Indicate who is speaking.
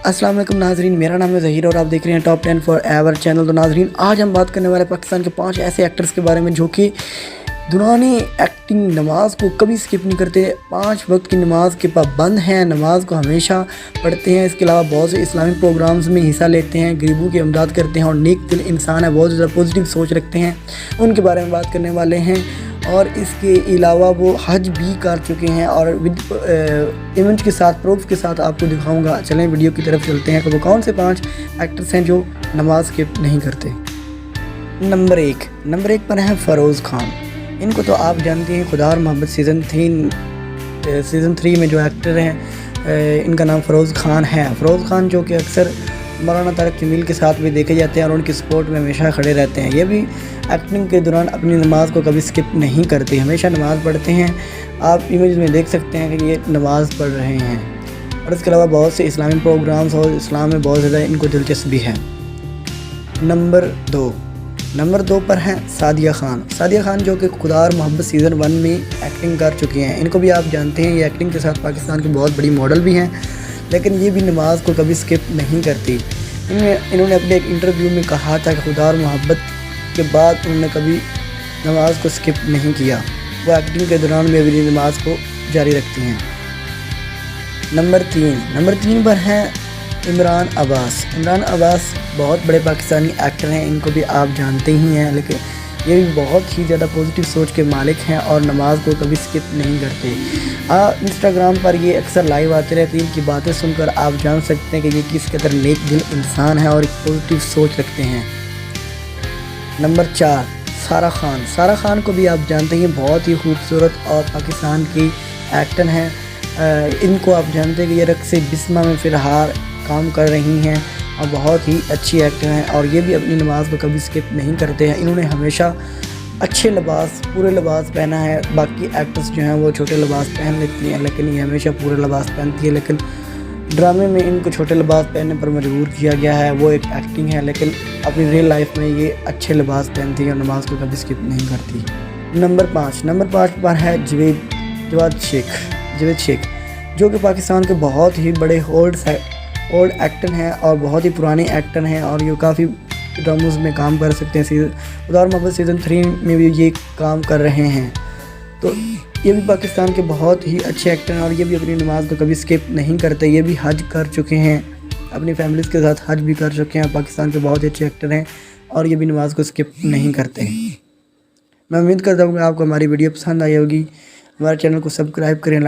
Speaker 1: अस्सलाम वालेकुम नाजरीन, मेरा नाम है ज़हीर और आप देख रहे हैं टॉप 10 फॉर एवर चैनल। तो नाजरीन, आज हम बात करने वाले पाकिस्तान के 5 ऐसे एक्टर्स के बारे में जो कि दुरानी एक्टिंग नमाज को कभी स्किप नहीं करते, 5 वक्त की नमाज के पाबंद हैं, नमाज को हमेशा पढ़ते हैं। इसके अलावा बहुत से इस्लामिक प्रोग्राम्स में हिस्सा लेते हैं, गरीबों की इमदाद करते हैं और नेक दिल इंसान है, बहुत ज़्यादा पॉजिटिव सोच रखते हैं। उनके बारे में बात करने वाले हैं। और इसके अलावा वो हज भी कर चुके हैं और विद इमेज के साथ, प्रूफ के साथ आपको दिखाऊंगा। चलें वीडियो की तरफ चलते हैं कि वो कौन से 5 एक्टर्स हैं जो नमाज स्किप नहीं करते। नंबर एक पर हैं फ़रोज़ खान। इनको तो आप जानते हैं, खुदा और मोहब्बत सीज़न 3 में जो एक्टर हैं, इनका नाम फ़रोज़ खान है। फ़रोज़ खान जो कि अक्सर मौलाना तारक जमील के साथ भी देखे जाते हैं और उनकी सपोर्ट में हमेशा खड़े रहते हैं। ये भी एक्टिंग के दौरान अपनी नमाज को कभी स्किप नहीं करते, हमेशा नमाज़ पढ़ते हैं। आप इमेज में देख सकते हैं कि ये नमाज़ पढ़ रहे हैं। और इसके अलावा बहुत से इस्लामिक प्रोग्राम्स और इस्लाम में बहुत ज़्यादा इनको दिलचस्पी है। नंबर 2 पर हैं सादिया खान जो कि खुदा और मोहब्बत सीज़न 1 में एक्टिंग कर चुकी हैं। इनको भी आप जानते हैं, ये एक्टिंग के साथ पाकिस्तान की बहुत बड़ी मॉडल भी हैं, लेकिन ये भी नमाज को कभी स्किप नहीं करती। इन्होंने अपने एक इंटरव्यू में कहा था कि खुदा और मोहब्बत के बाद उन्होंने कभी नमाज को स्किप नहीं किया, वो एक्टिंग के दौरान में भी नमाज को जारी रखती हैं। नंबर 3 पर हैं इमरान अब्बास बहुत बड़े पाकिस्तानी एक्टर हैं, इनको भी आप जानते ही हैं, लेकिन ये भी बहुत ही ज़्यादा पॉजिटिव सोच के मालिक हैं और नमाज को कभी स्किप नहीं करते। इंस्टाग्राम पर ये अक्सर लाइव आते रहते हैं, इनकी बातें सुनकर आप जान सकते हैं कि ये किस कदर नेक दिल इंसान है और एक पॉजिटिव सोच रखते हैं। नंबर 4 सारा खान को भी आप जानते हैं, बहुत ही खूबसूरत और पाकिस्तान की एक्टर हैं। इनको आप जानते हैं कि ये रक्स बिस्मा में फ़िलहाल काम कर रही हैं और बहुत ही अच्छी एक्टर हैं और ये भी अपनी नमाज को कभी स्किप नहीं करते हैं। इन्होंने हमेशा अच्छे लिबास, पूरे लिबास पहना है। बाकी एक्टर्स जो हैं वो छोटे लिबास पहन लेती हैं, लेकिन ये हमेशा पूरे लिबास पहनती है। लेकिन ड्रामे में इनको छोटे लिबास पहनने पर मजबूर किया गया है, वो एक एक्टिंग है, लेकिन अपनी रियल लाइफ में ये अच्छे लिबास पहनती है और नमाज को कभी स्किप नहीं करती। नंबर 5 पर है जवेद शेख जो कि पाकिस्तान के बहुत ही बड़े ओल्ड एक्टर हैं और बहुत ही पुराने एक्टर हैं और ये काफ़ी ड्रामोज़ में काम कर सकते हैं। खुदा और मोहब्बत सीज़न 3 में भी ये काम कर रहे हैं। तो ये भी पाकिस्तान के बहुत ही अच्छे एक्टर हैं और ये भी अपनी नमाज को कभी स्किप नहीं करते। ये भी हज कर चुके हैं, अपनी फैमिलीज़ के साथ हज भी कर चुके हैं। पाकिस्तान के बहुत अच्छे एक्टर हैं और ये भी नमाज को स्किप नहीं करते। मैं उम्मीद करता हूँ कि आपको हमारी वीडियो पसंद आई होगी। हमारे चैनल को सब्सक्राइब करें।